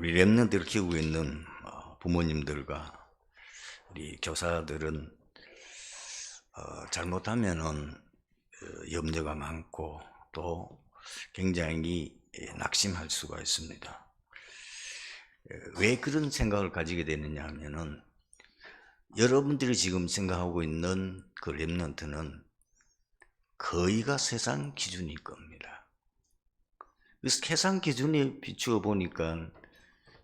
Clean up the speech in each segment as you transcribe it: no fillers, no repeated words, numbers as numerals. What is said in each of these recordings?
우리 랩런트를 키우고 있는 부모님들과 우리 교사들은 잘못하면은 염려가 많고 또 굉장히 낙심할 수가 있습니다. 왜 그런 생각을 가지게 되느냐 하면은 여러분들이 지금 생각하고 있는 그 랩런트는 거의가 세상 기준일 겁니다. 그래서 세상 기준에 비추어 보니까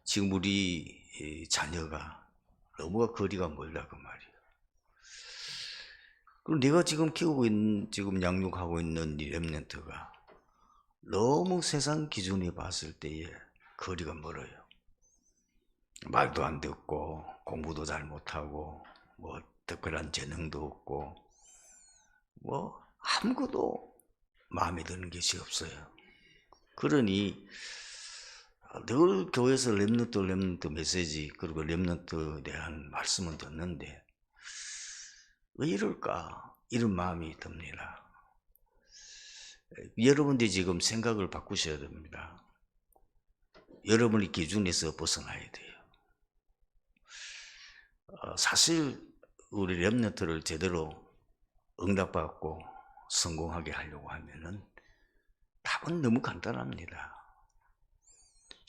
지금 우리 자녀가 너무 거리가 멀다 그 말이에요. 그리고 내가 지금 키우고 있는, 지금 양육하고 있는 이 랩런트가 너무 세상 기준에 봤을 때에 거리가 멀어요. 말도 안 듣고 공부도 잘 못하고 뭐 특별한 재능도 없고 뭐 아무것도 마음에 드는 것이 없어요. 그러니 늘 교회에서 랩런트 메시지 그리고 랩런트에 대한 말씀을 듣는데 왜 이럴까 이런 마음이 듭니다. 여러분들이 지금 생각을 바꾸셔야 됩니다. 여러분의 기준에서 벗어나야 돼요. 사실 우리 랩런트를 제대로 응답받고 성공하게 하려고 하면은 답은 너무 간단합니다.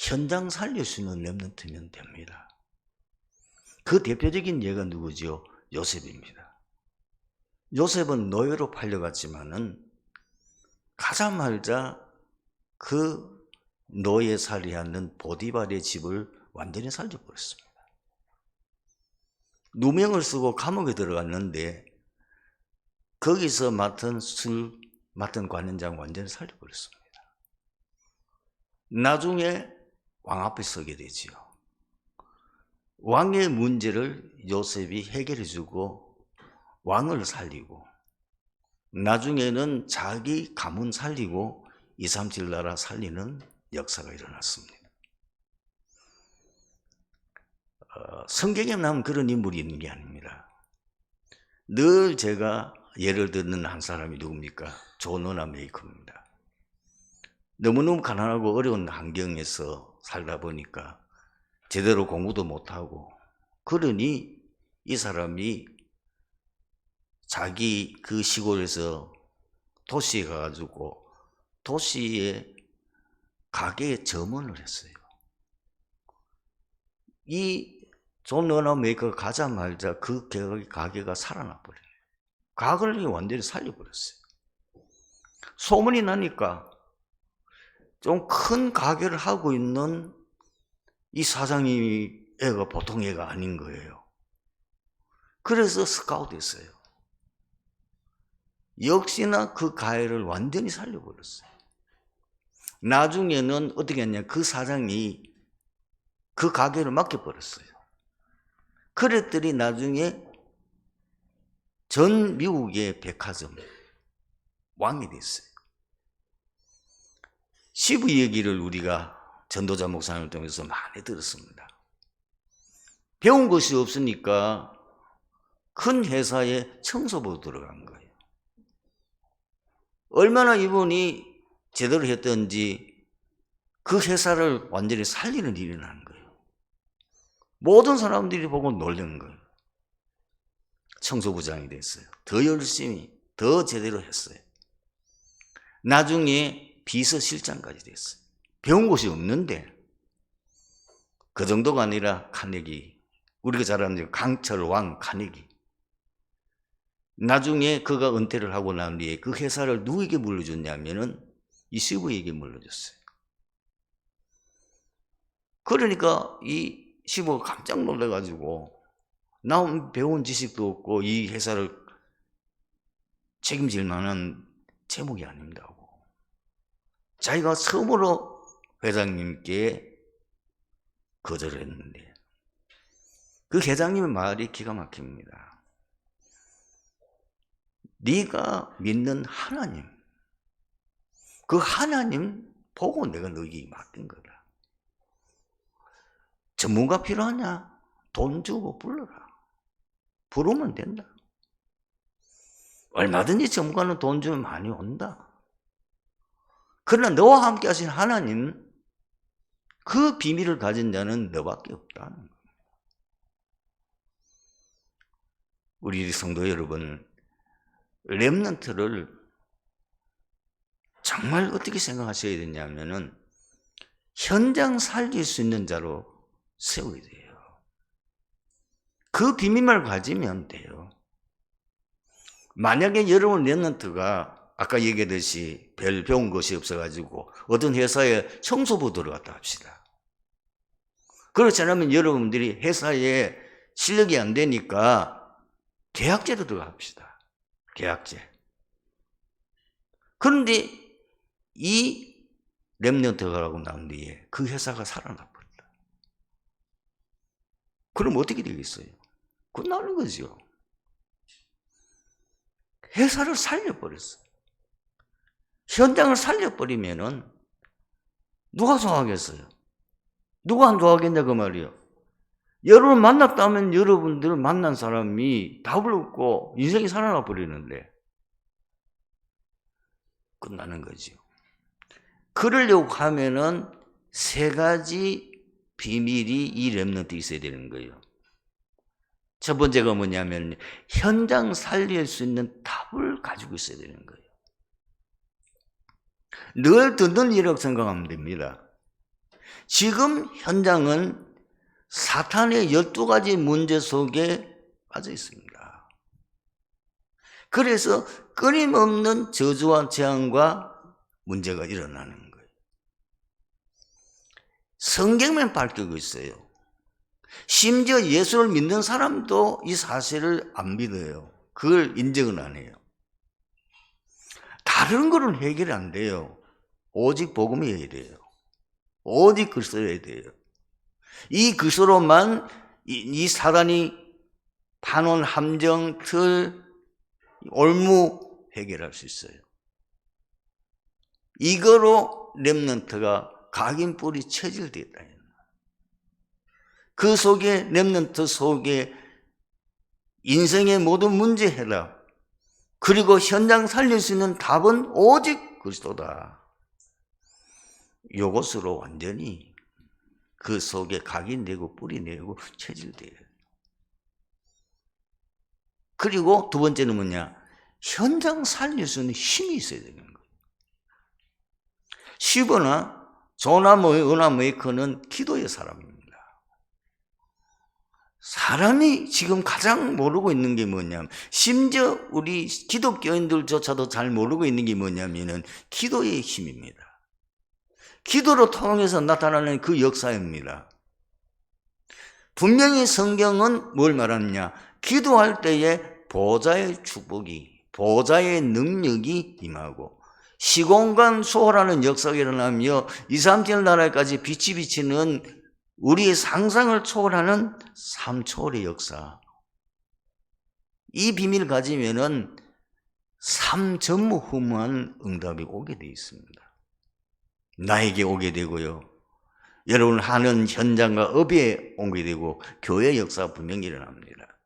현장 살릴 수 있는 랩런트면 됩니다. 그 대표적인 예가 누구죠? 요셉입니다. 요셉은 노예로 팔려갔지만은 가자마자 그 노예살이하는 보디발의 집을 완전히 살려버렸습니다. 누명을 쓰고 감옥에 들어갔는데 거기서 맡은 관원장 완전히 살려버렸습니다. 나중에 왕 앞에 서게 되지요. 왕의 문제를 요셉이 해결해주고 왕을 살리고 나중에는 자기 가문 살리고 237 나라 살리는 역사가 일어났습니다. 성경에 나오는 그런 인물이 있는 게 아닙니다. 늘 제가 예를 듣는 한 사람이 누굽니까? 존 워나메이커입니다. 너무너무 가난하고 어려운 환경에서 살다 보니까 제대로 공부도 못하고 그러니 이 사람이 자기 그 시골에서 도시에 가가지고 도시의 가게에 점원을 했어요. 이 존 워나메이커가 가자마자 그 가게가 살아나 버려요. 가게를 완전히 살려버렸어요. 소문이 나니까 좀 큰 가게를 하고 있는 이 사장님이 애가 보통 애가 아닌 거예요. 그래서 스카우트 했어요. 역시나 그 가게를 완전히 살려버렸어요. 나중에는 어떻게 했냐, 그 사장이 그 가게를 맡겨버렸어요. 그랬더니 나중에 전 미국의 백화점 왕이 됐어요. 시브 얘기를 우리가 전도자 목사님을 통해서 많이 들었습니다. 배운 것이 없으니까 큰 회사에 청소부로 들어간 거예요. 얼마나 이분이 제대로 했던지 그 회사를 완전히 살리는 일이 난 거예요. 모든 사람들이 보고 놀란 거예요. 청소부장이 됐어요. 더 열심히, 더 제대로 했어요. 나중에 비서실장까지 됐어요. 배운 곳이 없는데 그 정도가 아니라 카네기, 우리가 잘 아는 강철 왕 카네기. 나중에 그가 은퇴를 하고 난 뒤에 그 회사를 누구에게 물려줬냐면은 이 시브에게 물려줬어요. 그러니까 이 시브가 깜짝 놀라가지고 나 배운 지식도 없고 이 회사를 책임질 만한 제목이 아닙니다고. 자기가 처음으로 회장님께 거절했는데 그 회장님의 말이 기가 막힙니다. 네가 믿는 하나님, 그 하나님 보고 내가 너에게 맡긴 거다. 전문가 필요하냐? 돈 주고 불러라. 부르면 된다. 얼마든지 전문가는 돈 주면 많이 온다. 그러나 너와 함께 하신 하나님, 그 비밀을 가진 자는 너밖에 없다는 거예요. 우리 성도 여러분, 렘넌트를 정말 어떻게 생각하셔야 되냐면은 현장 살릴 수 있는 자로 세워야 돼요. 그 비밀만 가지면 돼요. 만약에 여러분 렘넌트가 아까 얘기했듯이 별 배운 것이 없어가지고 어떤 회사에 청소부 들어갔다 합시다. 그렇지 않으면 여러분들이 회사에 실력이 안 되니까 계약제로 들어갑시다. 계약제. 그런데 이 렘넌트가 라고 난 뒤에 그 회사가 살아나 버린다. 그럼 어떻게 되겠어요? 끝나는 거죠. 회사를 살려버렸어요. 현장을 살려버리면은 누가 좋아하겠어요? 누가 안 좋아하겠냐 그 말이에요. 여러분 만났다면 여러분들 만난 사람이 답을 얻고 인생이 살아나 버리는데 끝나는 거죠. 그러려고 하면은 세 가지 비밀이 이 렘넌트에 있어야 되는 거예요. 첫 번째가 뭐냐면 현장 살릴 수 있는 답을 가지고 있어야 되는 거예요. 늘 듣는 일이라고 생각하면 됩니다. 지금 현장은 사탄의 12가지 문제 속에 빠져 있습니다. 그래서 끊임없는 저주와 재앙과 문제가 일어나는 거예요. 성경만 밝히고 있어요. 심지어 예수를 믿는 사람도 이 사실을 안 믿어요. 그걸 인정은 안 해요. 다른 거는 해결이 안 돼요. 오직 복음이어야 돼요. 오직 그리스도여야 돼요. 이 그리스도로만 이 사단이 파놓은 함정, 틀, 올무 해결할 수 있어요. 이거로 렘넌트가 각인뿔이 체질되었다. 그 속에 렘넌트 속에 인생의 모든 문제 해답 그리고 현장 살릴 수 있는 답은 오직 그리스도다. 이것으로 완전히 그 속에 각인되고 뿌리내고 체질돼요. 그리고 두 번째는 뭐냐? 현장 살릴 수 있는 힘이 있어야 되는 거예요. 시버나 조나무의 은하메이커는 기도의 사람입니다. 사람이 지금 가장 모르고 있는 게 뭐냐면 심지어 우리 기독교인들조차도 잘 모르고 있는 게 뭐냐면은 기도의 힘입니다. 기도로 통해서 나타나는 그 역사입니다. 분명히 성경은 뭘 말하느냐? 기도할 때에 보좌의 축복이, 보좌의 능력이 임하고 시공간 초월하는 역사가 일어나며 2, 3천 나라까지 빛이 비치는 우리의 상상을 초월하는 삶초월의 역사. 이 비밀을 가지면은 삶 전무후무한 응답이 오게 되어 있습니다. 나에게 오게 되고요. 여러분 하는 현장과 업에 오게 되고 교회 역사가 분명히 일어납니다.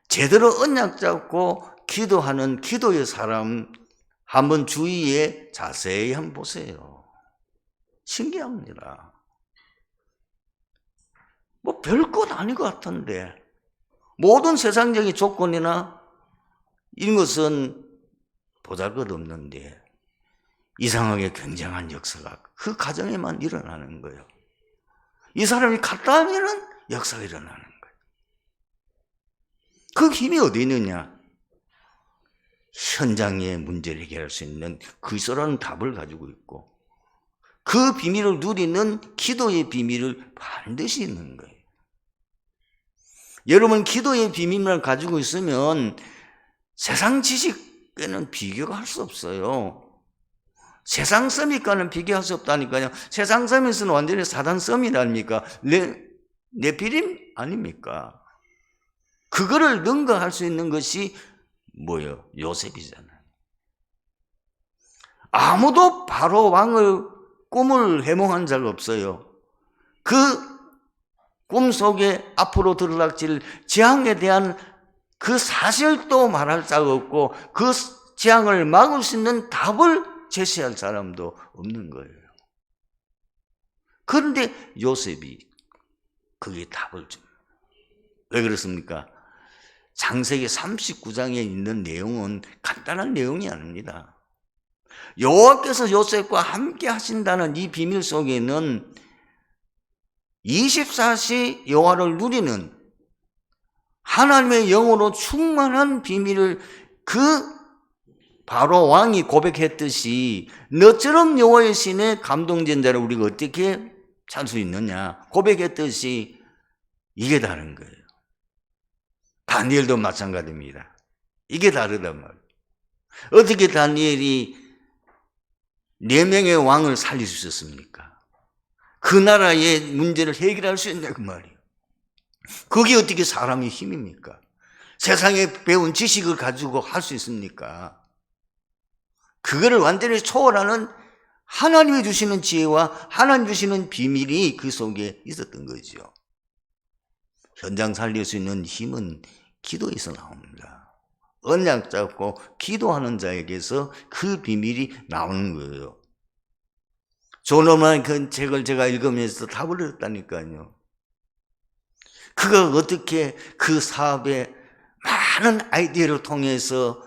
제대로 언약 잡고 기도하는 기도의 사람 한번 주위에 자세히 한번 보세요. 신기합니다. 뭐 별것 아닌 것 같은데 모든 세상적인 조건이나 이런 것은 보잘것없는데 이상하게 굉장한 역사가 그 가정에만 일어나는 거예요. 이 사람이 갔다 하면은 역사가 일어나는 거예요. 그 힘이 어디 있느냐? 현장의 문제를 해결할 수 있는 그리스도라는 답을 가지고 있고 그 비밀을 누리는 기도의 비밀을 반드시 있는 거예요. 여러분 기도의 비밀을 가지고 있으면 세상 지식과는 비교가 할 수 없어요. 세상 썸이과는 비교할 수 없다니까요. 세상 썸에서는 완전히 사단 썸이라니까 네피림 아닙니까? 그거를 능가할 수 있는 것이 뭐예요? 요셉이잖아요. 아무도 바로 왕의 꿈을 해몽한 자가 없어요. 그 꿈 속에 앞으로 들어닥칠 재앙에 대한 그 사실도 말할 자가 없고 그 재앙을 막을 수 있는 답을 제시할 사람도 없는 거예요. 그런데 요셉이 그게 답을 줍니다. 왜 그렇습니까? 창세기 39장에 있는 내용은 간단한 내용이 아닙니다. 여호와께서 요셉과 함께 하신다는 이 비밀 속에는 24시 여호와를 누리는 하나님의 영으로 충만한 비밀을 그 바로 왕이 고백했듯이 너처럼 여호와의 신에 감동된 자를 우리가 어떻게 찾을 수 있느냐 고백했듯이 이게 다른 거예요. 다니엘도 마찬가지입니다. 이게 다르단 말이에요. 어떻게 다니엘이 4명의 왕을 살릴 수 있었습니까? 그 나라의 문제를 해결할 수 있냐 그 말이에요. 그게 어떻게 사람의 힘입니까? 세상에 배운 지식을 가지고 할 수 있습니까? 그거를 완전히 초월하는 하나님이 주시는 지혜와 하나님 주시는 비밀이 그 속에 있었던 거죠. 현장 살릴 수 있는 힘은 기도에서 나옵니다. 언약 잡고 기도하는 자에게서 그 비밀이 나오는 거예요. 존엄한 그 책을 제가 읽으면서 답을 얻었다니까요. 그가 어떻게 그 사업에 많은 아이디어를 통해서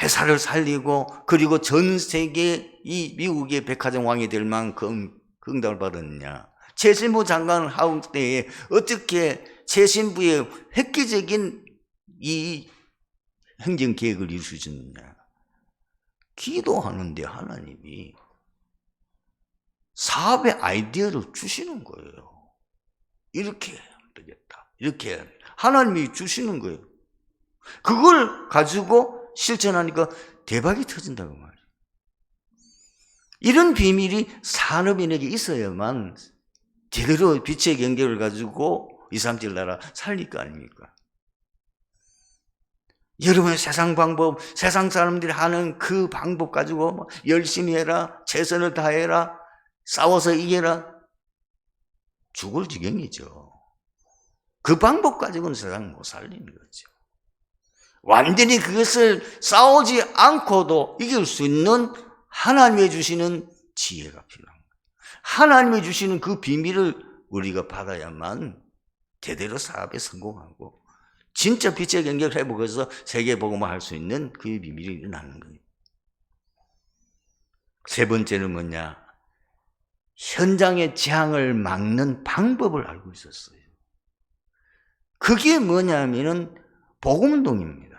회사를 살리고 그리고 전 세계 이 미국의 백화점 왕이 될 만큼 긍당을 받았느냐. 최신부 장관 하울 때에 어떻게 최신부의 획기적인 이 행정 계획을 이루어주느냐. 기도하는데 하나님이 사업의 아이디어를 주시는 거예요. 이렇게 하면 되겠다. 이렇게 하나님이 주시는 거예요. 그걸 가지고 실천하니까 대박이 터진다고 말이에요. 이런 비밀이 산업인에게 있어야만 제대로 빛의 경계를 가지고 237 나라 살릴 거 아닙니까? 여러분 세상 방법, 세상 사람들이 하는 그 방법 가지고 열심히 해라, 최선을 다해라, 싸워서 이겨라. 죽을 지경이죠. 그 방법 가지고는 세상 못 살리는 거죠. 완전히 그것을 싸우지 않고도 이길 수 있는 하나님이 주시는 지혜가 필요합니다. 하나님이 주시는 그 비밀을 우리가 받아야만 제대로 사업에 성공하고 진짜 빛의 경계를 회복해서 세계복음을 할 수 있는 그 비밀이 일어나는 거예요. 세 번째는 뭐냐? 현장의 재앙을 막는 방법을 알고 있었어요. 그게 뭐냐면은 복음운동입니다.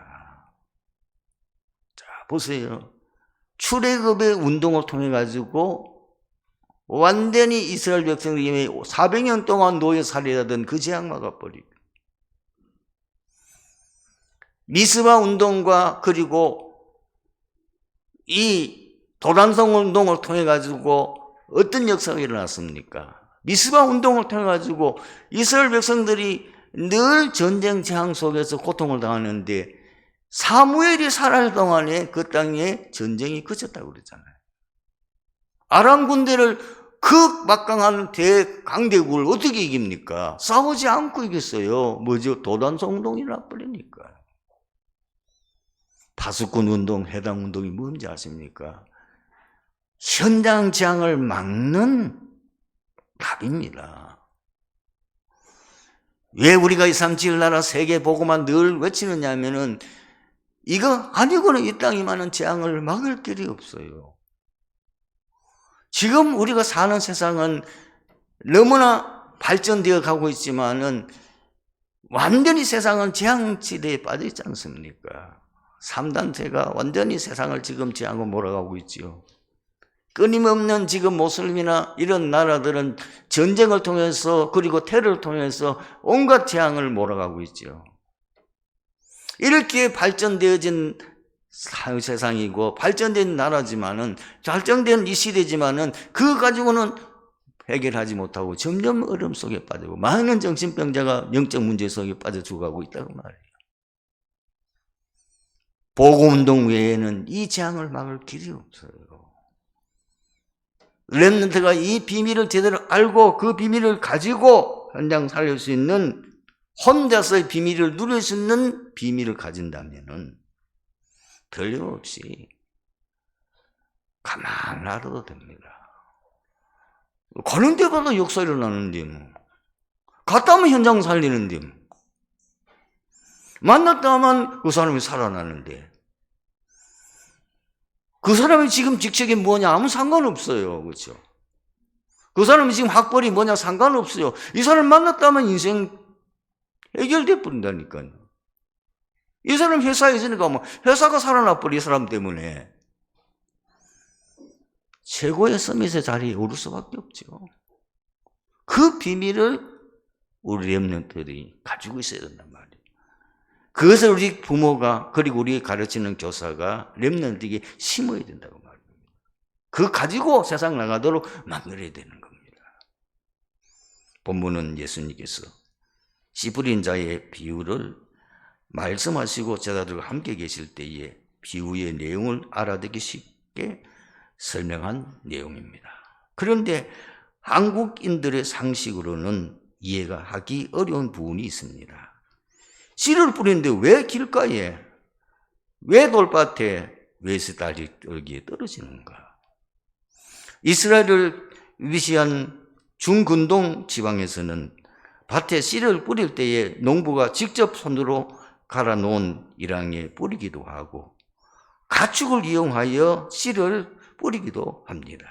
자, 보세요. 출애굽의 운동을 통해 가지고 완전히 이스라엘 백성들이 400년 동안 노예 살이하던 그 재앙 막아버리고 미스바 운동과 그리고 이 도단성 운동을 통해 가지고 어떤 역사가 일어났습니까? 미스바 운동을 통해 가지고 이스라엘 백성들이 늘 전쟁 재앙 속에서 고통을 당하는데 사무엘이 살아갈 동안에 그 땅에 전쟁이 그쳤다고 그러잖아요. 아람 군대를 그 막강한 대강대국을 어떻게 이깁니까? 싸우지 않고 이겼어요. 뭐죠? 도단성 운동이 나버리니까. 파수꾼 운동, 해당 운동이 뭔지 아십니까? 현장 재앙을 막는 답입니다. 왜 우리가 237 나라 세계 보고만 늘 외치느냐 하면은 이거 아니고는 이 땅이 많은 재앙을 막을 길이 없어요. 지금 우리가 사는 세상은 너무나 발전되어 가고 있지만은 완전히 세상은 재앙지대에 빠져 있지 않습니까? 3단체가 완전히 세상을 지금 재앙으로 몰아가고 있지요. 끊임없는 지금 모슬림이나 이런 나라들은 전쟁을 통해서 그리고 테러를 통해서 온갖 재앙을 몰아가고 있죠. 이렇게 발전되어진 세상이고 발전된 나라지만은 발전된 이 시대지만은 그거 가지고는 해결하지 못하고 점점 어려움 속에 빠지고 많은 정신병자가 영적 문제 속에 빠져 죽어가고 있다고 말해요. 복음운동 외에는 이 재앙을 막을 길이 없어요. 렘넌트가 이 비밀을 제대로 알고 그 비밀을 가지고 현장 살릴 수 있는 혼자서의 비밀을 누릴 수 있는 비밀을 가진다면은 틀림없이 가만 놔둬도 됩니다. 가는 데마다 역사 일어나는데 뭐. 갔다 오면 현장 살리는데 뭐. 만났다 하면 그 사람이 살아나는데 그 사람이 지금 직책이 뭐냐 아무 상관없어요. 그렇죠? 그 사람이 지금 학벌이 뭐냐 상관없어요. 이 사람 만났다 하면 인생 해결돼 버린다니까요. 이 사람 회사에 있으니까 뭐 회사가 살아나 버린 이 사람 때문에 최고의 서밋의 자리에 오를 수밖에 없죠. 그 비밀을 우리 렘넌트들이 가지고 있어야 된단 말이에요. 그것을 우리 부모가 그리고 우리 가르치는 교사가 렘넌트에게 심어야 된다고 말입니다. 그거 가지고 세상 나가도록 만들어야 되는 겁니다. 본문은 예수님께서 씨 뿌린 자의 비유를 말씀하시고 제자들과 함께 계실 때에 비유의 내용을 알아듣기 쉽게 설명한 내용입니다. 그런데 한국인들의 상식으로는 이해가 하기 어려운 부분이 있습니다. 씨를 뿌리는데 왜 길가에, 왜 돌밭에, 왜 스타리기에 떨어지는가? 이스라엘을 위시한 중근동 지방에서는 밭에 씨를 뿌릴 때에 농부가 직접 손으로 갈아 놓은 이랑에 뿌리기도 하고 가축을 이용하여 씨를 뿌리기도 합니다.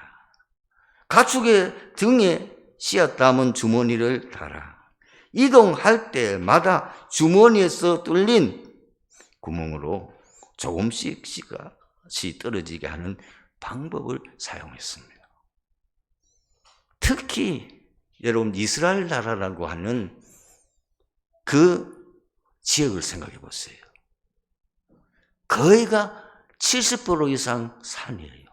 가축의 등에 씨앗 담은 주머니를 달아 이동할 때마다 주머니에서 뚫린 구멍으로 조금씩 씨가 떨어지게 하는 방법을 사용했습니다. 특히 여러분 이스라엘 나라라고 하는 그 지역을 생각해 보세요. 거의가 70% 이상 산이에요.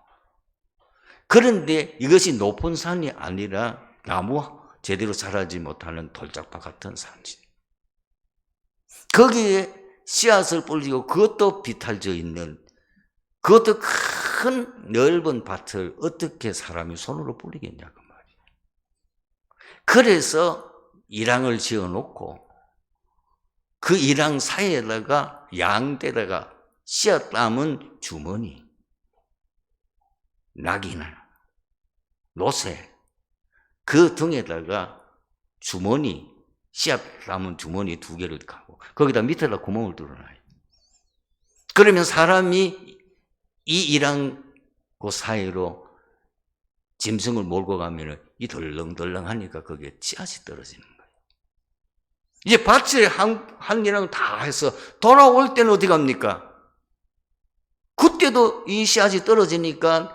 그런데 이것이 높은 산이 아니라 나무 제대로 자라지 못하는 돌짝밭 같은 산지. 거기에 씨앗을 뿌리고 그것도 비탈져 있는 그것도 큰 넓은 밭을 어떻게 사람이 손으로 뿌리겠냐고 말이에요. 그래서 이랑을 지어놓고 그 이랑 사이에다가 양떼다가 씨앗 담은 주머니, 낙이나 노새 그 등에다가 주머니, 씨앗 담은 주머니 2개를 가고 거기다 밑에다 구멍을 뚫어놔요. 그러면 사람이 이 이랑 그 사이로 짐승을 몰고 가면 이 덜렁덜렁하니까 거기에 씨앗이 떨어지는 거예요. 이제 밭에 한 이랑 다 해서 돌아올 때는 어디 갑니까? 그때도 이 씨앗이 떨어지니까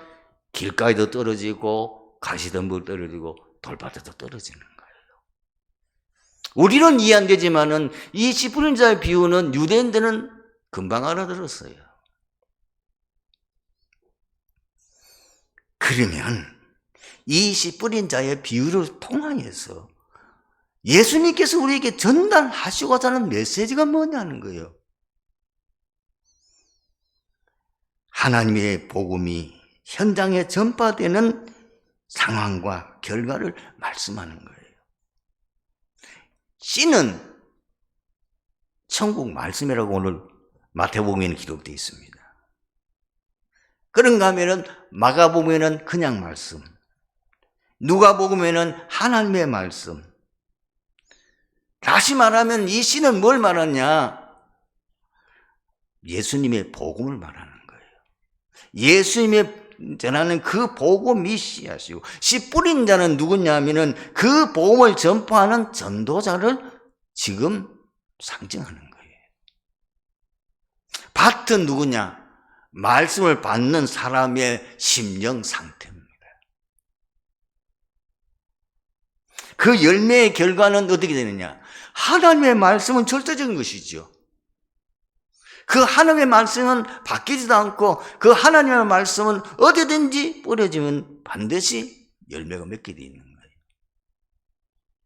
길가에도 떨어지고 가시덤불 떨어지고 돌밭에도 떨어지는 거예요. 우리는 이해 안 되지만은 이 씨 뿌린 자의 비유는 유대인들은 금방 알아들었어요. 그러면 이 씨 뿌린 자의 비유를 통하여서 예수님께서 우리에게 전달하시고자 하는 메시지가 뭐냐는 거예요. 하나님의 복음이 현장에 전파되는 상황과 결과를 말씀하는 거예요. 씨는 천국 말씀이라고 오늘 마태복음에는 기록되어 있습니다. 그런가 하면은 마가복음에는 그냥 말씀, 누가복음에는 하나님의 말씀. 다시 말하면 이 씨는 뭘 말하냐? 예수님의 복음을 말하는 거예요. 예수님의 전하는 그 복음이 씨앗이고 씨 뿌린 자는 누구냐 하면은 그 복음을 전파하는 전도자를 지금 상징하는 거예요. 밭은 누구냐? 말씀을 받는 사람의 심령 상태입니다. 그 열매의 결과는 어떻게 되느냐? 하나님의 말씀은 절대적인 것이죠. 그 하나님의 말씀은 바뀌지도 않고 그 하나님의 말씀은 어디든지 뿌려지면 반드시 열매가 맺게 되어 있는 거예요.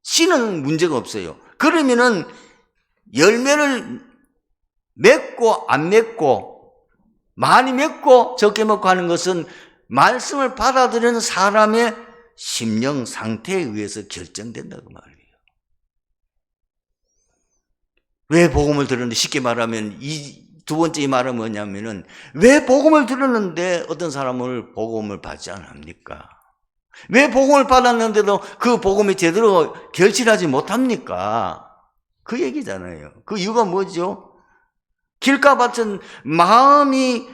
씨는 문제가 없어요. 그러면은 열매를 맺고 안 맺고 많이 맺고 적게 먹고 하는 것은 말씀을 받아들이는 사람의 심령 상태에 의해서 결정된다고 말이에요. 왜 복음을 들었는데 쉽게 말하면 이 두 번째 이 말은 뭐냐면은 왜 복음을 들었는데 어떤 사람을 복음을 받지 않습니까? 왜 복음을 받았는데도 그 복음이 제대로 결실하지 못합니까? 그 얘기잖아요. 그 이유가 뭐죠? 길가 같은 마음이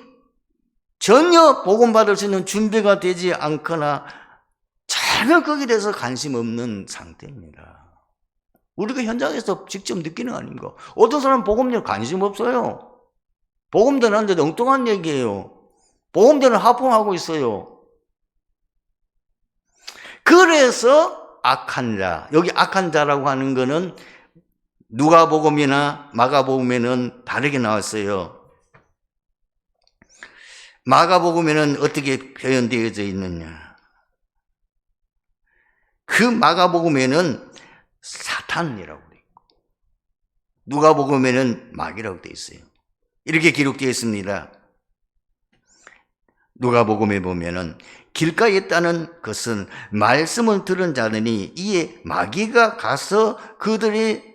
전혀 복음 받을 수 있는 준비가 되지 않거나 전혀 거기에 대해서 관심 없는 상태입니다. 우리가 현장에서 직접 느끼는 거 아닌가? 어떤 사람은 복음에 관심 없어요. 복음 전하는데 엉뚱한 얘기예요. 복음 전을 하품하고 있어요. 그래서 악한 자, 여기 악한 자라고 하는 거는 누가복음이나 마가복음에는 다르게 나왔어요. 마가복음에는 어떻게 표현되어져 있느냐? 그 마가복음에는 사탄이라고 되어 있고 누가복음에는 마귀라고 되어 있어요. 이렇게 기록되어 있습니다. 누가복음에 보면은 길가에 있다는 것은 말씀을 들은 자들이 이에 마귀가 가서 그들이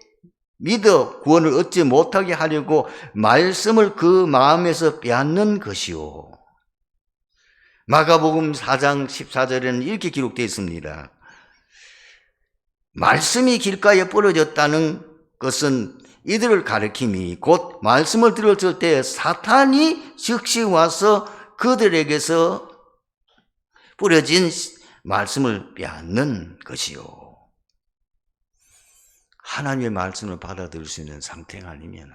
믿어 구원을 얻지 못하게 하려고 말씀을 그 마음에서 빼앗는 것이요. 마가복음 4장 14절에는 이렇게 기록되어 있습니다. 말씀이 길가에 뿌려졌다는 것은 이들을 가리킴이 곧 말씀을 들었을 때 사탄이 즉시 와서 그들에게서 뿌려진 말씀을 빼앗는 것이요. 하나님의 말씀을 받아들일 수 있는 상태가 아니면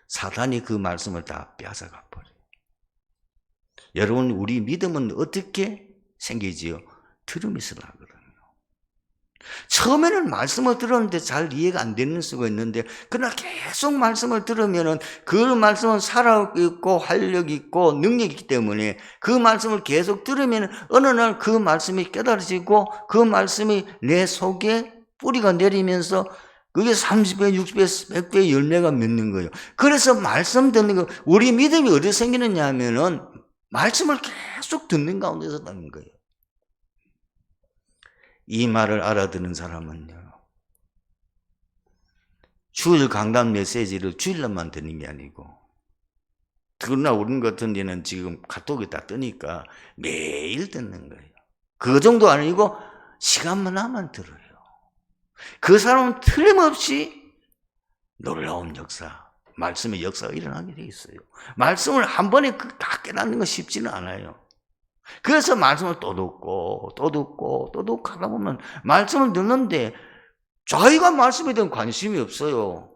사탄이 그 말씀을 다 빼앗아가 버려요. 여러분, 우리 믿음은 어떻게 생기지요? 들음에서 나거든요. 처음에는 말씀을 들었는데 잘 이해가 안 되는 수가 있는데 그러나 계속 말씀을 들으면은 그 말씀은 살아있고 활력 있고 능력이 있기 때문에 그 말씀을 계속 들으면 어느 날 그 말씀이 깨달아지고 그 말씀이 내 속에 뿌리가 내리면서 그게 30배, 60배, 100배 열매가 맺는 거예요. 그래서 말씀 듣는 거, 우리 믿음이 어디서 생기느냐 하면은 말씀을 계속 듣는 가운데서 듣는 거예요. 이 말을 알아듣는 사람은요, 주일 강단 메시지를 주일날만 듣는 게 아니고, 그러나 우리 같은 데는 지금 카톡이 다 뜨니까 매일 듣는 거예요. 그 정도 아니고 시간만 나면 들어요. 그 사람은 틀림없이 놀라운 역사, 말씀의 역사가 일어나게 돼 있어요. 말씀을 한 번에 다 깨닫는 건 쉽지는 않아요. 그래서 말씀을 또 듣고 또 듣고 또 듣고 하다 보면 말씀을 듣는데 자기가 말씀에 대한 관심이 없어요.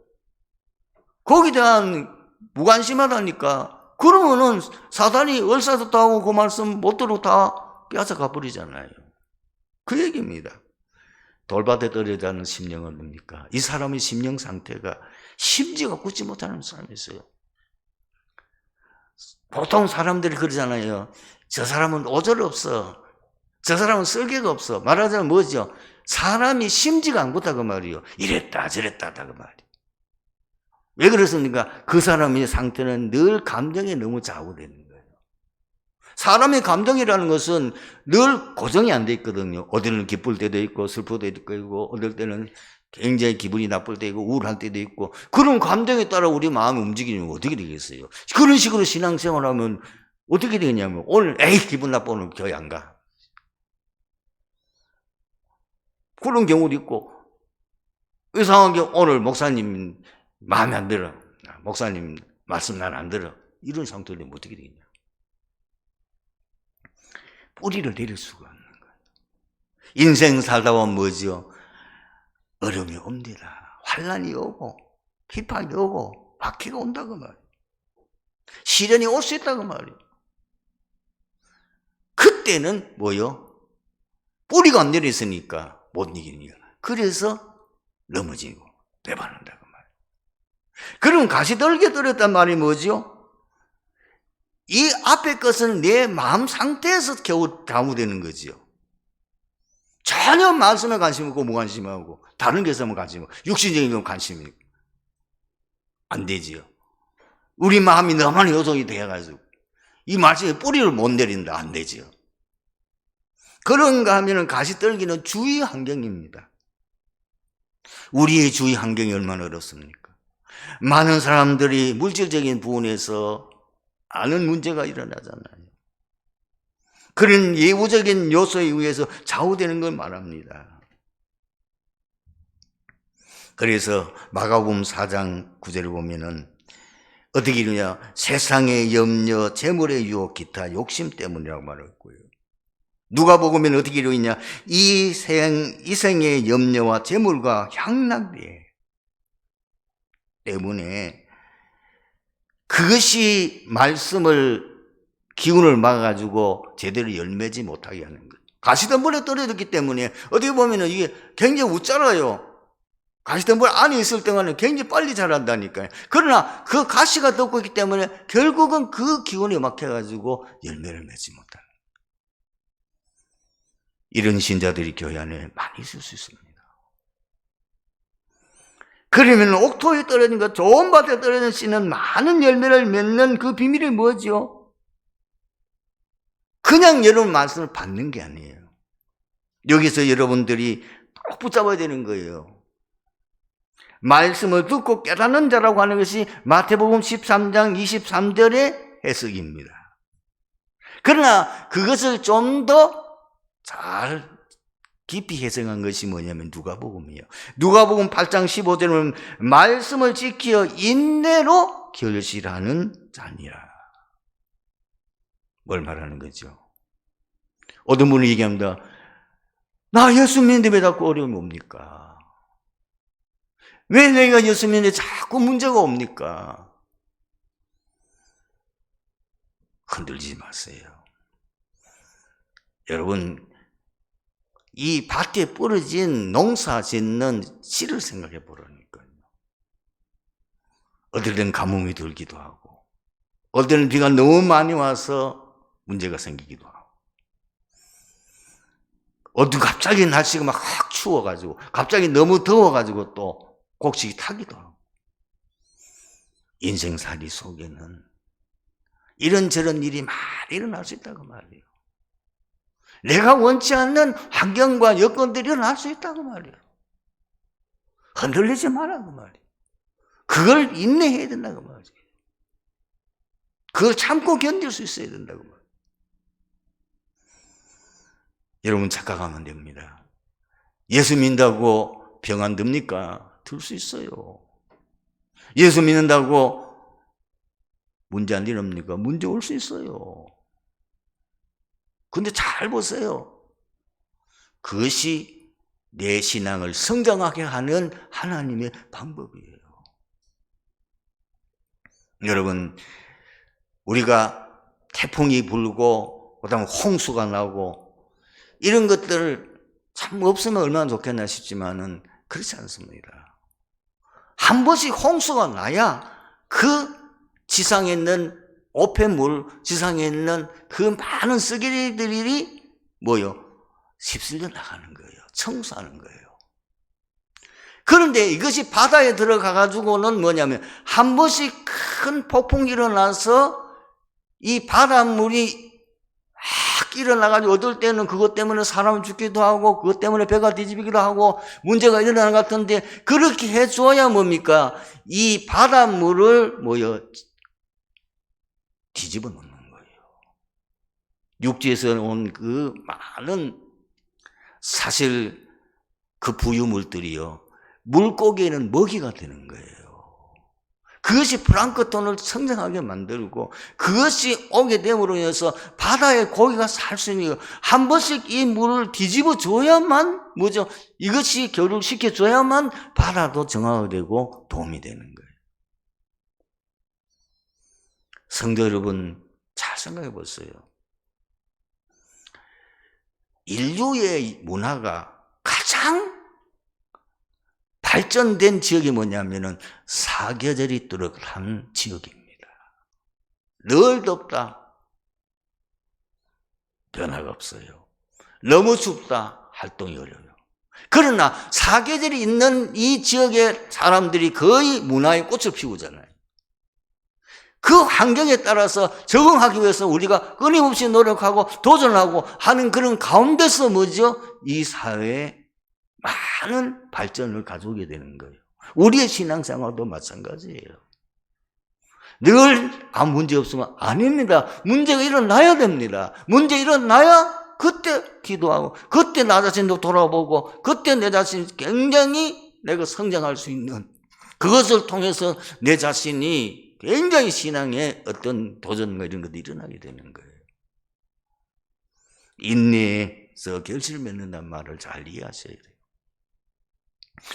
거기에 대한 무관심하다니까. 그러면은 사단이 얼싸도 하고 그 말씀 못 들고 다 빼앗아가 버리잖아요. 그 얘기입니다. 돌밭에 떨어지는 심령은 뭡니까? 이 사람의 심령 상태가 심지가 굳지 못하는 사람이 있어요. 보통 사람들이 그러잖아요. 저 사람은 오절 없어. 저 사람은 쓸개가 없어. 말하자면 뭐죠? 사람이 심지가 안 굳다 그 말이에요. 이랬다 저랬다 하다 그 말이에요. 왜 그렇습니까? 그 사람의 상태는 늘 감정에 너무 좌우되는 거예요. 사람의 감정이라는 것은 늘 고정이 안 돼 있거든요. 어디는 기쁠 때도 있고 슬플 때도 있고 어떨 때는 굉장히 기분이 나쁠 때도 있고 우울할 때도 있고 그런 감정에 따라 우리 마음이 움직이면 어떻게 되겠어요? 그런 식으로 신앙생활하면 어떻게 되겠냐면 오늘 에이 기분 나빠 오늘 교회 안 가. 그런 경우도 있고 이상하게 오늘 목사님 마음에 안 들어. 목사님 말씀 난 안 들어. 이런 상태로 되면 어떻게 되겠냐. 뿌리를 내릴 수가 없는 거예요. 인생 살다 보면 뭐죠? 어려움이 옵니다. 환난이 오고 비판이 오고 박해가 온다고 말이에요. 시련이 올 수 있다고 말이에요. 그때는 뭐요? 뿌리가 안 내렸으니까 못 이기니까. 그래서 넘어지고 배반한다고 말이에요. 그럼 가시떨게 들었단 말이 뭐죠? 이 앞에 것은 내 마음 상태에서 겨우 좌우되는 거지요. 전혀 말씀에 관심 없고 무관심하고 다른 것에만 관심 없고 육신적인 건 관심이 안 되지요. 우리 마음이 너무 요동이 되어가지고 이 말씀에 뿌리를 못 내린다 안 되지요. 그런가 하면 가시떨기는 주위 환경입니다. 우리의 주위 환경이 얼마나 어렵습니까? 많은 사람들이 물질적인 부분에서 아는 문제가 일어나잖아요. 그런 예우적인 요소에 의해서 좌우되는 걸 말합니다. 그래서 마가복음 4장 9절을 보면은 어떻게 이러냐, 세상의 염려, 재물의 유혹, 기타 욕심 때문이라고 말했고요. 누가복음에는 어떻게 이러냐, 이 생의 염려와 재물과 향락비 때문에 그것이 말씀을 기운을 막아가지고 제대로 열매지 못하게 하는 거예요. 가시덤불에 떨어졌기 때문에 어떻게 보면 이게 굉장히 웃자라요. 가시덤불 안에 있을 동안은 굉장히 빨리 자란다니까요. 그러나 그 가시가 덮고 있기 때문에 결국은 그 기운이 막혀가지고 열매를 맺지 못하는, 이런 신자들이 교회 안에 많이 있을 수 있습니다. 그러면 옥토에 떨어진 것, 좋은 밭에 떨어진 씨는 많은 열매를 맺는 그 비밀이 뭐죠? 그냥 여러분 말씀을 받는 게 아니에요. 여기서 여러분들이 꼭 붙잡아야 되는 거예요. 말씀을 듣고 깨닫는 자라고 하는 것이 마태복음 13장 23절의 해석입니다. 그러나 그것을 좀 더 잘 깊이 해석한 것이 뭐냐면 누가복음이에요. 누가복음 8장 15절은 말씀을 지키어 인내로 결실하는 자니라. 뭘 말하는 거죠? 어떤 분이 얘기합니다. 나 예수 믿는데 왜 자꾸 어려움이 옵니까? 왜 내가 예수 믿는데 자꾸 문제가 옵니까? 흔들리지 마세요. 여러분, 이 밭에 뿌려진 농사 짓는 씨를 생각해 보라니까요. 어떨 때는 가뭄이 들기도 하고, 어떨 때는 비가 너무 많이 와서 문제가 생기기도 하고, 어떤 갑자기 날씨가 막 확 추워가지고, 갑자기 너무 더워가지고 또 곡식이 타기도 하고. 인생살이 속에는 이런저런 일이 많이 일어날 수 있다고 말이에요. 내가 원치 않는 환경과 여건들이 일어날 수 있다고 말이에요. 흔들리지 말라고 말이에요. 그걸 인내해야 된다고 말이에요. 그걸 참고 견딜 수 있어야 된다고 말이에요. 여러분 착각하면 안 됩니다. 예수 믿는다고 병 안 듭니까? 들 수 있어요. 예수 믿는다고 문제 안 일어납니까? 문제 올 수 있어요. 근데 잘 보세요. 그것이 내 신앙을 성장하게 하는 하나님의 방법이에요. 여러분, 우리가 태풍이 불고 그다음에 홍수가 나고 이런 것들 참 없으면 얼마나 좋겠나 싶지만은 그렇지 않습니다. 한 번씩 홍수가 나야 그 지상에 있는 오폐물, 지상에 있는 그 많은 쓰레기들이 뭐요? 휩쓸려 나가는 거예요. 청소하는 거예요. 그런데 이것이 바다에 들어가가지고는 뭐냐면 한 번씩 큰 폭풍이 일어나서 이 바닷물이 막 일어나가지고 어떨 때는 그것 때문에 사람 죽기도 하고 그것 때문에 배가 뒤집기도 하고 문제가 일어나는 것 같은데 그렇게 해줘야 뭡니까? 이 바닷물을 뭐요? 뒤집어 놓는 거예요. 육지에서 온 그 많은 사실 그 부유물들이요. 물고기에는 먹이가 되는 거예요. 그것이 플랑크톤을 성장하게 만들고 그것이 오게 됨으로 인해서 바다에 고기가 살 수 있는 거예요. 한 번씩 이 물을 뒤집어 줘야만 뭐죠? 이것이 교류시켜 줘야만 바다도 정화되고 도움이 되는 거예요. 성도 여러분 잘 생각해 보세요. 인류의 문화가 가장 발전된 지역이 뭐냐면은 사계절이 뚜렷한 지역입니다. 늘 덥다. 변화가 없어요. 너무 춥다. 활동이 어려워요. 그러나 사계절이 있는 이 지역의 사람들이 거의 문화의 꽃을 피우잖아요. 그 환경에 따라서 적응하기 위해서 우리가 끊임없이 노력하고 도전하고 하는 그런 가운데서 뭐죠? 이 사회에 많은 발전을 가져오게 되는 거예요. 우리의 신앙생활도 마찬가지예요. 늘 아무 문제 없으면 아닙니다. 문제가 일어나야 됩니다. 문제 일어나야 그때 기도하고 그때 나 자신도 돌아보고 그때 내 자신이 굉장히 내가 성장할 수 있는, 그것을 통해서 내 자신이 굉장히 신앙의 어떤 도전과 이런 것도 일어나게 되는 거예요. 인내에서 결실을 맺는다는 말을 잘 이해하셔야 돼요.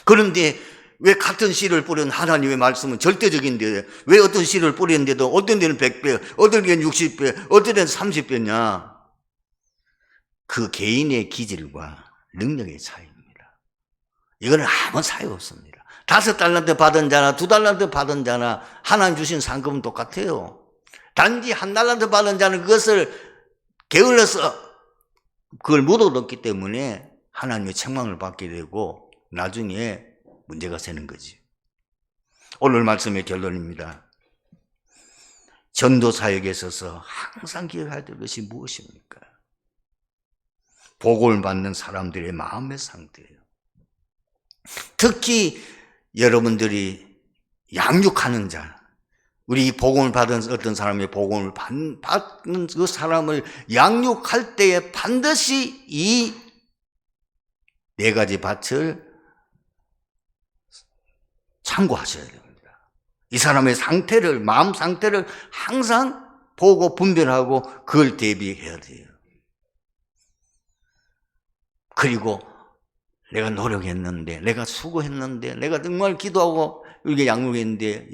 그런데 왜 같은 씨를 뿌린 하나님의 말씀은 절대적인데 왜 어떤 씨를 뿌렸는데도 어떤 데는 100배, 어떤 데는 60배, 어떤 데는 30배냐? 그 개인의 기질과 능력의 차이입니다. 이거는 아무 차이 없습니다. 5달란트 받은 자나 2달란트 받은 자나 하나님 주신 상급은 똑같아요. 단지 1달란트 받은 자는 그것을 게을러서 그걸 못 얻었기 때문에 하나님의 책망을 받게 되고 나중에 문제가 생기는 거지. 오늘 말씀의 결론입니다. 전도 사역에 있어서 항상 기억해야 될 것이 무엇입니까? 복을 받는 사람들의 마음의 상태예요. 특히 여러분들이 양육하는 자, 우리 복음을 받은 어떤 사람의 복음을 받는 그 사람을 양육할 때에 반드시 이 4가지 밭을 참고하셔야 됩니다. 이 사람의 상태를, 마음 상태를 항상 보고 분별하고 그걸 대비해야 돼요. 그리고 내가 노력했는데, 내가 수고했는데, 내가 정말 기도하고 이렇게 양육했는데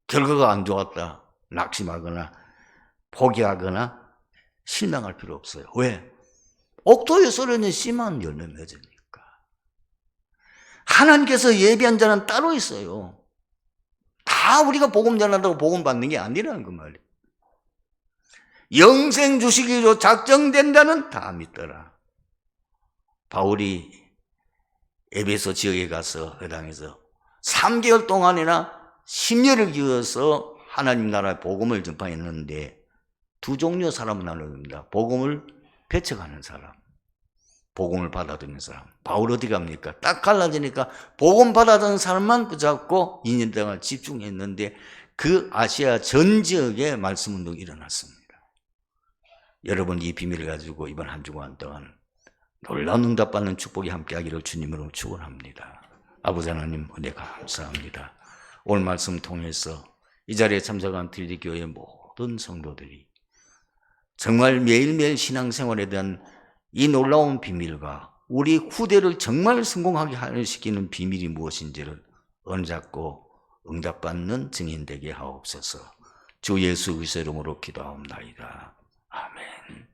결과가 안 좋았다. 낙심하거나 포기하거나 실망할 필요 없어요. 왜? 옥토에 썰어진 씨만 열매 맺으니까. 하나님께서 예비한 자는 따로 있어요. 다 우리가 복음 전한다고 복음 받는 게 아니라는 그 말이에요. 영생 주시기로 작정된다는 다 믿더라. 바울이 에베소 지역에 가서 회당에서 3개월 동안이나 10년을 기워서 하나님 나라의 복음을 전파했는데 2 종류의 사람을 나눕니다. 복음을 배척하는 사람, 복음을 받아들이는 사람. 바울 어디 갑니까? 딱 갈라지니까 복음 받아들이는 사람만 붙잡고 2년 동안 집중했는데 그 아시아 전 지역에 말씀운동이 일어났습니다. 여러분 이 비밀을 가지고 이번 한 주간 동안 놀라운 응답받는 축복이 함께하기를 주님으로 축원합니다. 아버지 하나님 은혜 감사합니다. 오늘 말씀 통해서 이 자리에 참석한 트리디교회 모든 성도들이 정말 매일매일 신앙생활에 대한 이 놀라운 비밀과 우리 후대를 정말 성공하게 시키는 비밀이 무엇인지를 언잡고 응답받는 증인 되게 하옵소서. 주 예수 그리스도의 이름으로 기도하옵나이다. 아멘.